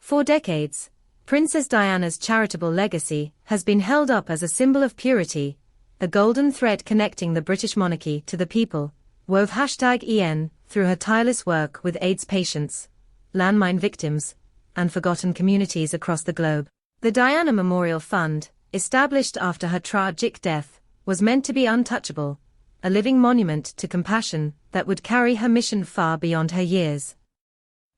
For decades, Princess Diana's charitable legacy has been held up as a symbol of purity, a golden thread connecting the British monarchy to the people, wove #EN through her tireless work with AIDS patients, landmine victims, and forgotten communities across the globe. The Diana Memorial Fund, established after her tragic death, was meant to be untouchable, a living monument to compassion that would carry her mission far beyond her years.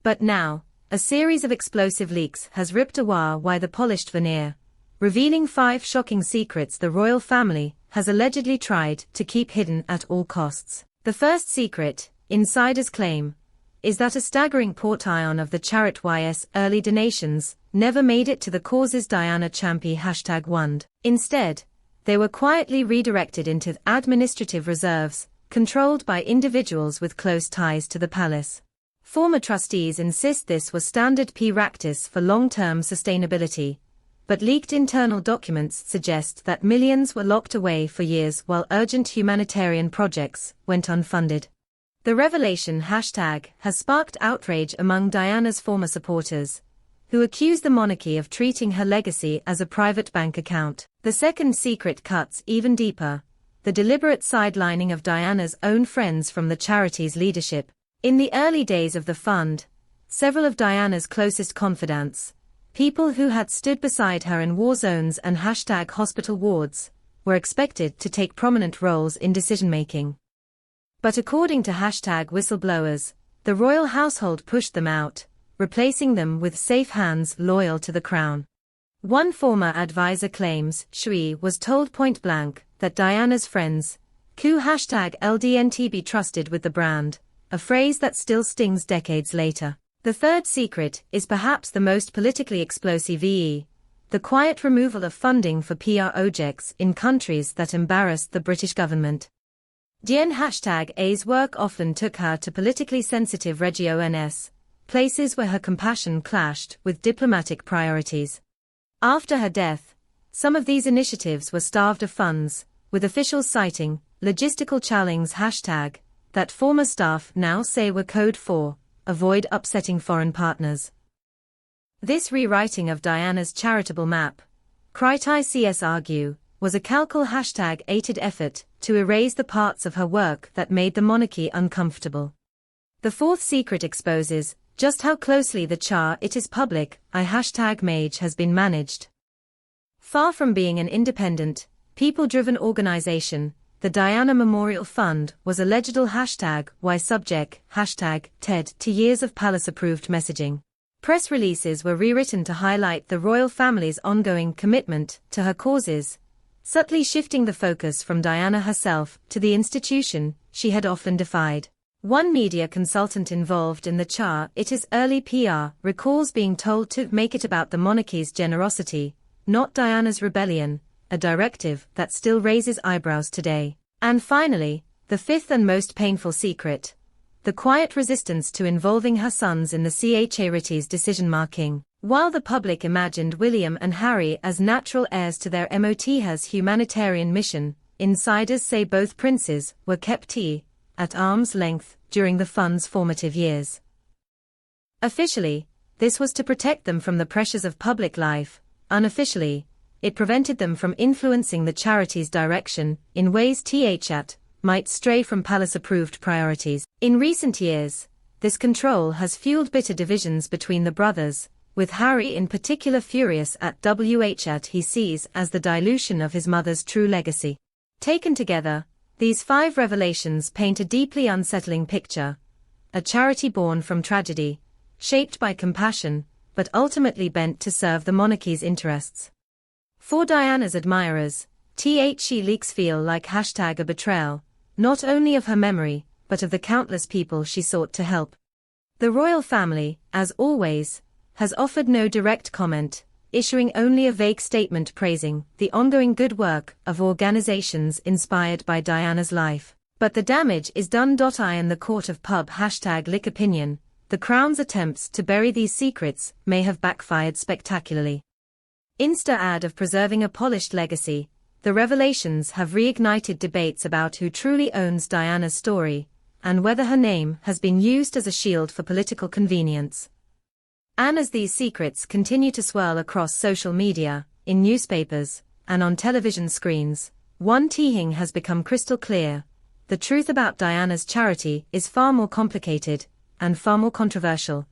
But now, a series of explosive leaks has ripped away the polished veneer, revealing 5 shocking secrets the royal family has allegedly tried to keep hidden at all costs. The first secret, insiders claim, is that a staggering portion of the Charities early donations never made it to the cause's Diana championed #1. Instead, they were quietly redirected into administrative reserves, controlled by individuals with close ties to the palace. Former trustees insist this was standard practice for long-term sustainability, but leaked internal documents suggest that millions were locked away for years while urgent humanitarian projects went unfunded. The revelation has sparked outrage among Diana's former supporters, who accuse the monarchy of treating her legacy as a private bank account. The second secret cuts even deeper, the deliberate sidelining of Diana's own friends from the charity's leadership. In the early days of the fund, several of Diana's closest confidants, people who had stood beside her in war zones and hospital wards, were expected to take prominent roles in decision-making. But according to whistleblowers, the royal household pushed them out, replacing them with safe hands loyal to the crown. One former advisor claims she was told point-blank that Diana's friends could #LDNT be trusted with the brand, a phrase that still stings decades later. The third secret is perhaps the most politically explosive, the quiet removal of funding for PR projects in countries that embarrassed the British government. Diana's work often took her to politically sensitive regions, places where her compassion clashed with diplomatic priorities. After her death, some of these initiatives were starved of funds, with officials citing logistical challenges that former staff now say were code for avoid upsetting foreign partners. This rewriting of Diana's charitable map, Charities argue, was a calculated effort to erase the parts of her work that made the monarchy uncomfortable. The fourth secret exposes just how closely the Charities public mage has been managed. Far from being an independent, people-driven organization, the Diana Memorial Fund was allegedly #Y subject #TED to years of palace-approved messaging. Press releases were rewritten to highlight the royal family's ongoing commitment to her causes, subtly shifting the focus from Diana herself to the institution she had often defied. One media consultant involved in the Charities early PR recalls being told to make it about the monarchy's generosity, not Diana's rebellion, a directive that still raises eyebrows today. And finally, the fifth and most painful secret, the quiet resistance to involving her sons in the Charities decision-making. While the public imagined William and Harry as natural heirs to their MOT's humanitarian mission, insiders say both princes were kept at arm's length during the fund's formative years. Officially, this was to protect them from the pressures of public life. Unofficially, it prevented them from influencing the charity's direction in ways that might stray from palace-approved priorities. In recent years, this control has fueled bitter divisions between the brothers, with Harry in particular furious at what he sees as the dilution of his mother's true legacy. Taken together, these 5 revelations paint a deeply unsettling picture, a charity born from tragedy, shaped by compassion, but ultimately bent to serve the monarchy's interests. For Diana's admirers, she leaks feel like a betrayal, not only of her memory, but of the countless people she sought to help. The royal family, as always, has offered no direct comment, issuing only a vague statement praising the ongoing good work of organizations inspired by Diana's life. But the damage is done. In the court of pub #lick opinion, the Crown's attempts to bury these secrets may have backfired spectacularly. Instead of preserving a polished legacy, the revelations have reignited debates about who truly owns Diana's story, and whether her name has been used as a shield for political convenience. And as these secrets continue to swirl across social media, in newspapers, and on television screens, one thing has become crystal clear. The truth about Diana's charity is far more complicated and far more controversial